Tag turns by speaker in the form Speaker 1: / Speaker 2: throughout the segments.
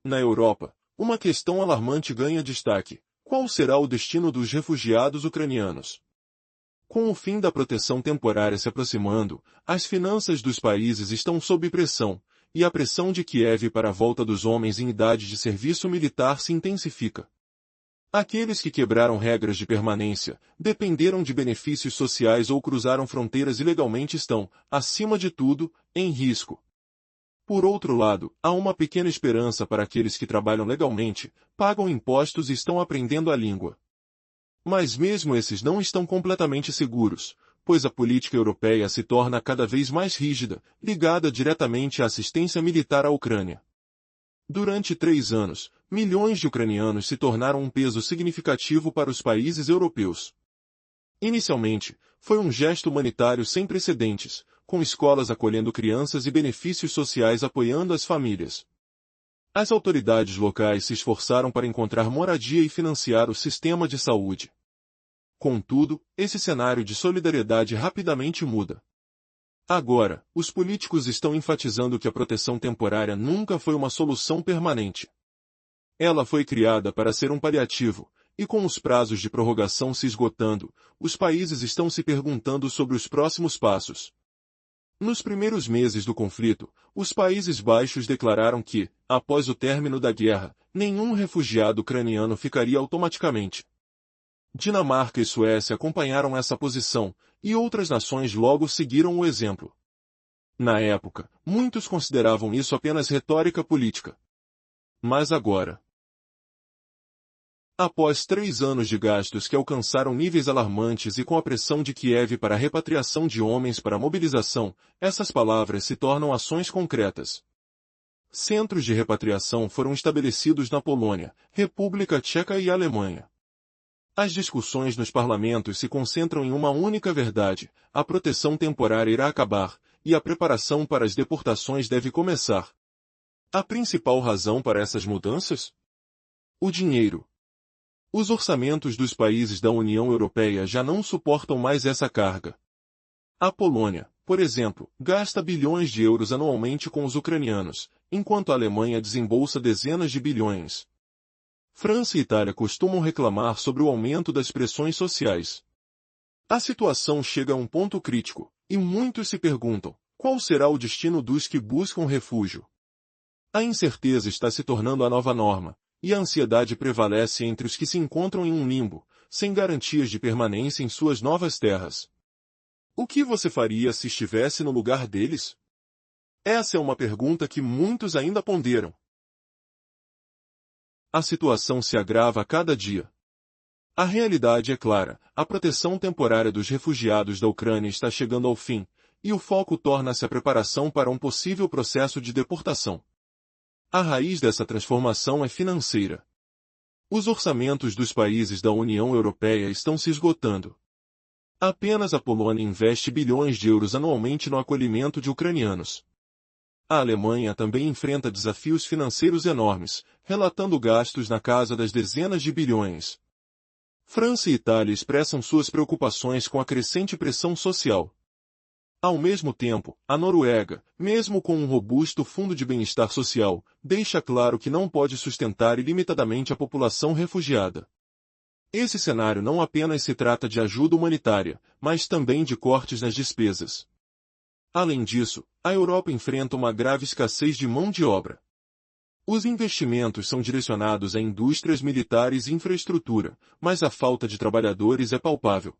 Speaker 1: Na Europa, uma questão alarmante ganha destaque: qual será o destino dos refugiados ucranianos? Com o fim da proteção temporária se aproximando, as finanças dos países estão sob pressão, e a pressão de Kiev para a volta dos homens em idade de serviço militar se intensifica. Aqueles que quebraram regras de permanência, dependeram de benefícios sociais ou cruzaram fronteiras ilegalmente estão, acima de tudo, em risco. Por outro lado, há uma pequena esperança para aqueles que trabalham legalmente, pagam impostos e estão aprendendo a língua. Mas mesmo esses não estão completamente seguros, pois a política europeia se torna cada vez mais rígida, ligada diretamente à assistência militar à Ucrânia. Durante 3 anos, milhões de ucranianos se tornaram um peso significativo para os países europeus. Inicialmente, foi um gesto humanitário sem precedentes, com escolas acolhendo crianças e benefícios sociais apoiando as famílias. As autoridades locais se esforçaram para encontrar moradia e financiar o sistema de saúde. Contudo, esse cenário de solidariedade rapidamente muda. Agora, os políticos estão enfatizando que a proteção temporária nunca foi uma solução permanente. Ela foi criada para ser um paliativo, e com os prazos de prorrogação se esgotando, os países estão se perguntando sobre os próximos passos. Nos primeiros meses do conflito, os Países Baixos declararam que, após o término da guerra, nenhum refugiado ucraniano ficaria automaticamente. Dinamarca e Suécia acompanharam essa posição, e outras nações logo seguiram o exemplo. Na época, muitos consideravam isso apenas retórica política. Mas agora, após 3 anos de gastos que alcançaram níveis alarmantes e com a pressão de Kiev para a repatriação de homens para a mobilização, essas palavras se tornam ações concretas. Centros de repatriação foram estabelecidos na Polônia, República Tcheca e Alemanha. As discussões nos parlamentos se concentram em uma única verdade: a proteção temporária irá acabar, e a preparação para as deportações deve começar. A principal razão para essas mudanças? O dinheiro. Os orçamentos dos países da União Europeia já não suportam mais essa carga. A Polônia, por exemplo, gasta bilhões de euros anualmente com os ucranianos, enquanto a Alemanha desembolsa dezenas de bilhões. França e Itália costumam reclamar sobre o aumento das pressões sociais. A situação chega a um ponto crítico, e muitos se perguntam: qual será o destino dos que buscam refúgio? A incerteza está se tornando a nova norma, e a ansiedade prevalece entre os que se encontram em um limbo, sem garantias de permanência em suas novas terras. O que você faria se estivesse no lugar deles? Essa é uma pergunta que muitos ainda ponderam. A situação se agrava a cada dia. A realidade é clara: a proteção temporária dos refugiados da Ucrânia está chegando ao fim, e o foco torna-se a preparação para um possível processo de deportação. A raiz dessa transformação é financeira. Os orçamentos dos países da União Europeia estão se esgotando. Apenas a Polônia investe bilhões de euros anualmente no acolhimento de ucranianos. A Alemanha também enfrenta desafios financeiros enormes, relatando gastos na casa das dezenas de bilhões. França e Itália expressam suas preocupações com a crescente pressão social. Ao mesmo tempo, a Noruega, mesmo com um robusto fundo de bem-estar social, deixa claro que não pode sustentar ilimitadamente a população refugiada. Esse cenário não apenas se trata de ajuda humanitária, mas também de cortes nas despesas. Além disso, a Europa enfrenta uma grave escassez de mão de obra. Os investimentos são direcionados a indústrias militares e infraestrutura, mas a falta de trabalhadores é palpável.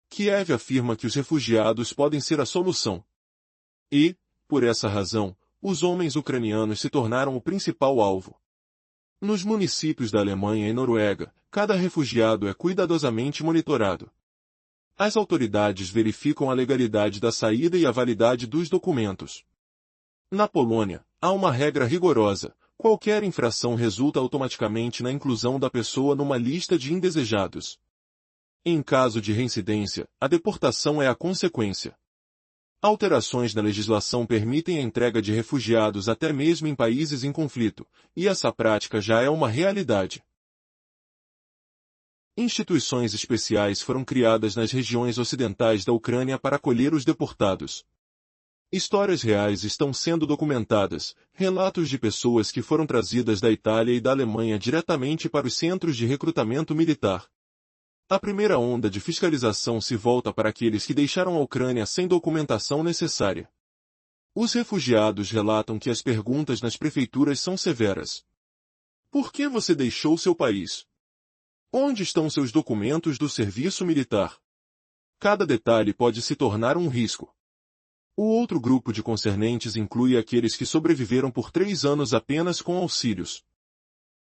Speaker 1: Kiev afirma que os refugiados podem ser a solução. E, por essa razão, os homens ucranianos se tornaram o principal alvo. Nos municípios da Alemanha e Noruega, cada refugiado é cuidadosamente monitorado. As autoridades verificam a legalidade da saída e a validade dos documentos. Na Polônia, há uma regra rigorosa: qualquer infração resulta automaticamente na inclusão da pessoa numa lista de indesejados. Em caso de reincidência, a deportação é a consequência. Alterações na legislação permitem a entrega de refugiados até mesmo em países em conflito, e essa prática já é uma realidade. Instituições especiais foram criadas nas regiões ocidentais da Ucrânia para acolher os deportados. Histórias reais estão sendo documentadas, relatos de pessoas que foram trazidas da Itália e da Alemanha diretamente para os centros de recrutamento militar. A primeira onda de fiscalização se volta para aqueles que deixaram a Ucrânia sem documentação necessária. Os refugiados relatam que as perguntas nas prefeituras são severas. Por que você deixou seu país? Onde estão seus documentos do serviço militar? Cada detalhe pode se tornar um risco. O outro grupo de concernentes inclui aqueles que sobreviveram por 3 anos apenas com auxílios.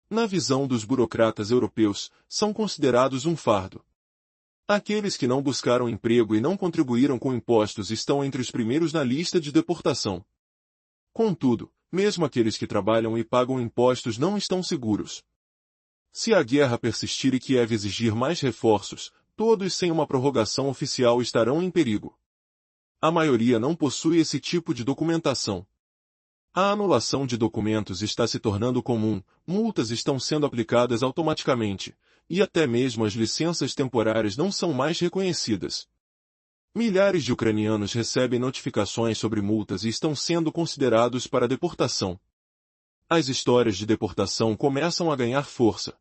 Speaker 1: Na visão dos burocratas europeus, são considerados um fardo. Aqueles que não buscaram emprego e não contribuíram com impostos estão entre os primeiros na lista de deportação. Contudo, mesmo aqueles que trabalham e pagam impostos não estão seguros. Se a guerra persistir e Kiev exigir mais reforços, todos sem uma prorrogação oficial estarão em perigo. A maioria não possui esse tipo de documentação. A anulação de documentos está se tornando comum, multas estão sendo aplicadas automaticamente, e até mesmo as licenças temporárias não são mais reconhecidas. Milhares de ucranianos recebem notificações sobre multas e estão sendo considerados para deportação. As histórias de deportação começam a ganhar força.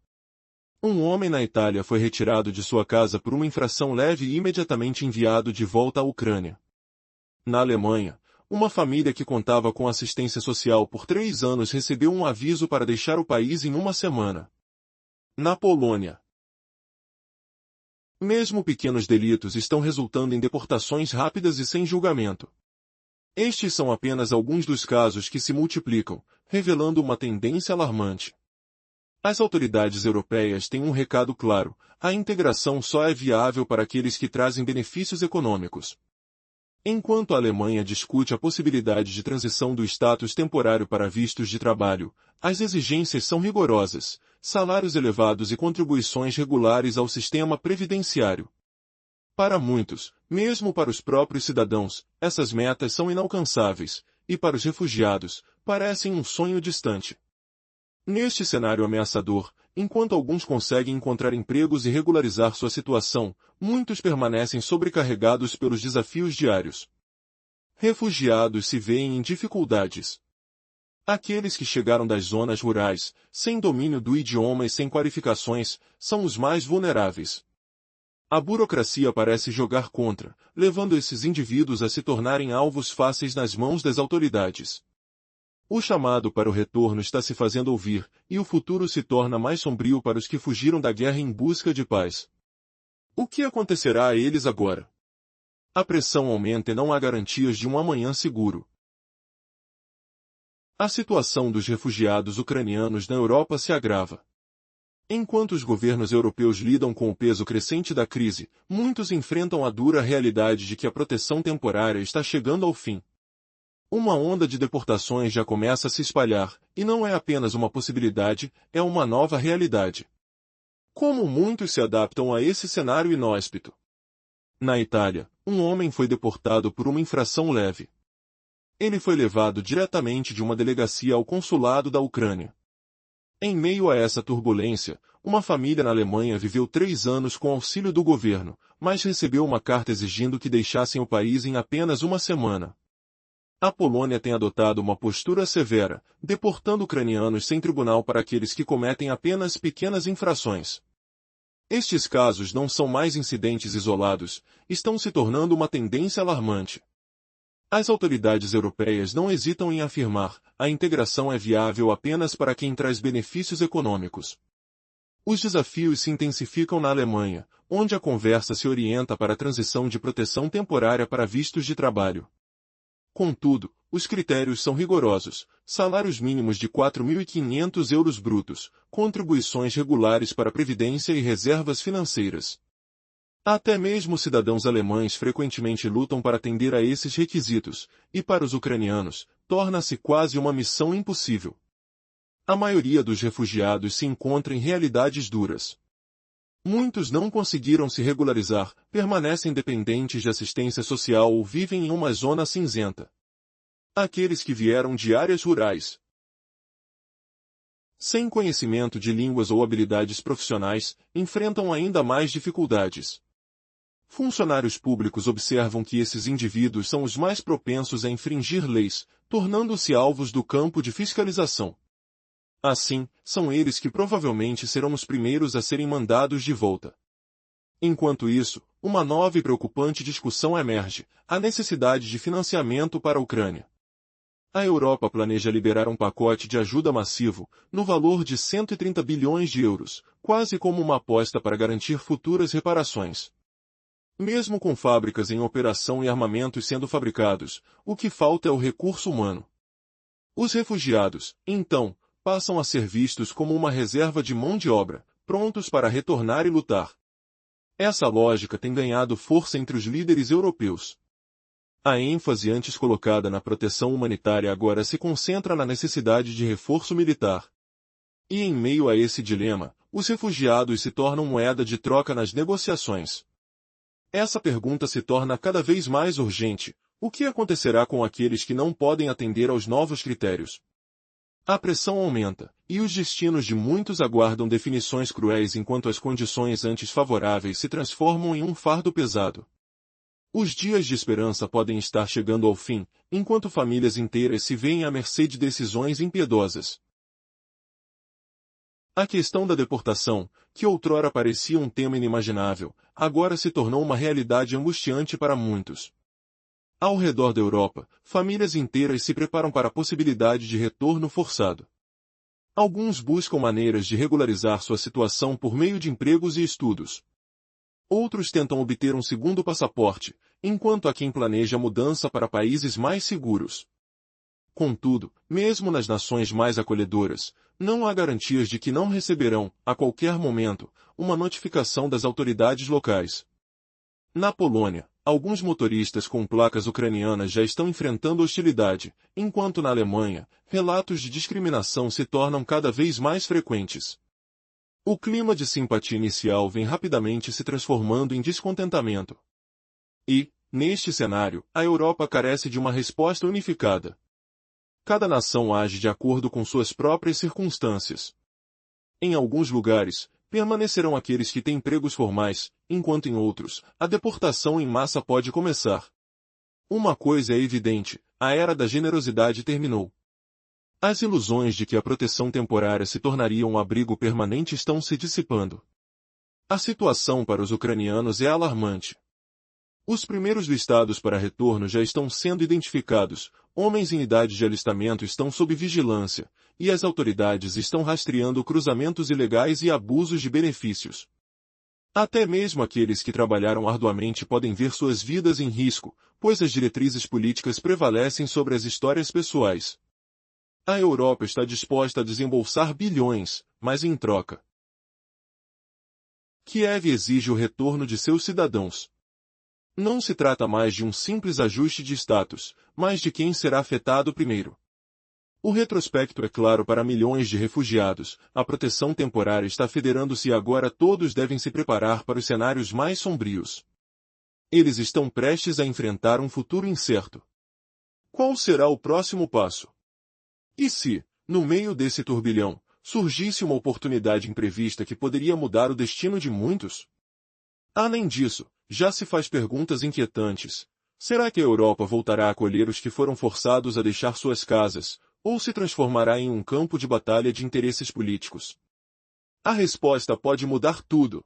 Speaker 1: Um homem na Itália foi retirado de sua casa por uma infração leve e imediatamente enviado de volta à Ucrânia. Na Alemanha, uma família que contava com assistência social por 3 anos recebeu um aviso para deixar o país em uma semana. Na Polônia, mesmo pequenos delitos estão resultando em deportações rápidas e sem julgamento. Estes são apenas alguns dos casos que se multiplicam, revelando uma tendência alarmante. As autoridades europeias têm um recado claro: a integração só é viável para aqueles que trazem benefícios econômicos. Enquanto a Alemanha discute a possibilidade de transição do status temporário para vistos de trabalho, as exigências são rigorosas, salários elevados e contribuições regulares ao sistema previdenciário. Para muitos, mesmo para os próprios cidadãos, essas metas são inalcançáveis, e para os refugiados, parecem um sonho distante. Neste cenário ameaçador, enquanto alguns conseguem encontrar empregos e regularizar sua situação, muitos permanecem sobrecarregados pelos desafios diários. Refugiados se veem em dificuldades. Aqueles que chegaram das zonas rurais, sem domínio do idioma e sem qualificações, são os mais vulneráveis. A burocracia parece jogar contra, levando esses indivíduos a se tornarem alvos fáceis nas mãos das autoridades. O chamado para o retorno está se fazendo ouvir, e o futuro se torna mais sombrio para os que fugiram da guerra em busca de paz. O que acontecerá a eles agora? A pressão aumenta e não há garantias de um amanhã seguro. A situação dos refugiados ucranianos na Europa se agrava. Enquanto os governos europeus lidam com o peso crescente da crise, muitos enfrentam a dura realidade de que a proteção temporária está chegando ao fim. Uma onda de deportações já começa a se espalhar, e não é apenas uma possibilidade, é uma nova realidade. Como muitos se adaptam a esse cenário inóspito? Na Itália, um homem foi deportado por uma infração leve. Ele foi levado diretamente de uma delegacia ao consulado da Ucrânia. Em meio a essa turbulência, uma família na Alemanha viveu 3 anos com auxílio do governo, mas recebeu uma carta exigindo que deixassem o país em apenas uma semana. A Polônia tem adotado uma postura severa, deportando ucranianos sem tribunal para aqueles que cometem apenas pequenas infrações. Estes casos não são mais incidentes isolados, estão se tornando uma tendência alarmante. As autoridades europeias não hesitam em afirmar: a integração é viável apenas para quem traz benefícios econômicos. Os desafios se intensificam na Alemanha, onde a conversa se orienta para a transição de proteção temporária para vistos de trabalho. Contudo, os critérios são rigorosos: salários mínimos de 4.500 euros brutos, contribuições regulares para a previdência e reservas financeiras. Até mesmo cidadãos alemães frequentemente lutam para atender a esses requisitos, e para os ucranianos, torna-se quase uma missão impossível. A maioria dos refugiados se encontra em realidades duras. Muitos não conseguiram se regularizar, permanecem dependentes de assistência social ou vivem em uma zona cinzenta. Aqueles que vieram de áreas rurais, sem conhecimento de línguas ou habilidades profissionais, enfrentam ainda mais dificuldades. Funcionários públicos observam que esses indivíduos são os mais propensos a infringir leis, tornando-se alvos do campo de fiscalização. Assim, são eles que provavelmente serão os primeiros a serem mandados de volta. Enquanto isso, uma nova e preocupante discussão emerge: a necessidade de financiamento para a Ucrânia. A Europa planeja liberar um pacote de ajuda massivo, no valor de 130 bilhões de euros, quase como uma aposta para garantir futuras reparações. Mesmo com fábricas em operação e armamentos sendo fabricados, o que falta é o recurso humano. Os refugiados, então, passam a ser vistos como uma reserva de mão de obra, prontos para retornar e lutar. Essa lógica tem ganhado força entre os líderes europeus. A ênfase antes colocada na proteção humanitária agora se concentra na necessidade de reforço militar. E em meio a esse dilema, os refugiados se tornam moeda de troca nas negociações. Essa pergunta se torna cada vez mais urgente: o que acontecerá com aqueles que não podem atender aos novos critérios? A pressão aumenta, e os destinos de muitos aguardam definições cruéis enquanto as condições antes favoráveis se transformam em um fardo pesado. Os dias de esperança podem estar chegando ao fim, enquanto famílias inteiras se veem à mercê de decisões impiedosas. A questão da deportação, que outrora parecia um tema inimaginável, agora se tornou uma realidade angustiante para muitos. Ao redor da Europa, famílias inteiras se preparam para a possibilidade de retorno forçado. Alguns buscam maneiras de regularizar sua situação por meio de empregos e estudos. Outros tentam obter um segundo passaporte, enquanto há quem planeja a mudança para países mais seguros. Contudo, mesmo nas nações mais acolhedoras, não há garantias de que não receberão, a qualquer momento, uma notificação das autoridades locais. Na Polônia, alguns motoristas com placas ucranianas já estão enfrentando hostilidade, enquanto na Alemanha, relatos de discriminação se tornam cada vez mais frequentes. O clima de simpatia inicial vem rapidamente se transformando em descontentamento. E, neste cenário, a Europa carece de uma resposta unificada. Cada nação age de acordo com suas próprias circunstâncias. Em alguns lugares, permanecerão aqueles que têm empregos formais, enquanto em outros, a deportação em massa pode começar. Uma coisa é evidente: a era da generosidade terminou. As ilusões de que a proteção temporária se tornaria um abrigo permanente estão se dissipando. A situação para os ucranianos é alarmante. Os primeiros listados para retorno já estão sendo identificados, homens em idade de alistamento estão sob vigilância, e as autoridades estão rastreando cruzamentos ilegais e abusos de benefícios. Até mesmo aqueles que trabalharam arduamente podem ver suas vidas em risco, pois as diretrizes políticas prevalecem sobre as histórias pessoais. A Europa está disposta a desembolsar bilhões, mas em troca, Kiev exige o retorno de seus cidadãos. Não se trata mais de um simples ajuste de status, mas de quem será afetado primeiro. O retrospecto é claro para milhões de refugiados: a proteção temporária está federando-se e agora todos devem se preparar para os cenários mais sombrios. Eles estão prestes a enfrentar um futuro incerto. Qual será o próximo passo? E se, no meio desse turbilhão, surgisse uma oportunidade imprevista que poderia mudar o destino de muitos? Além disso, já se faz perguntas inquietantes. Será que a Europa voltará a acolher os que foram forçados a deixar suas casas, ou se transformará em um campo de batalha de interesses políticos? A resposta pode mudar tudo.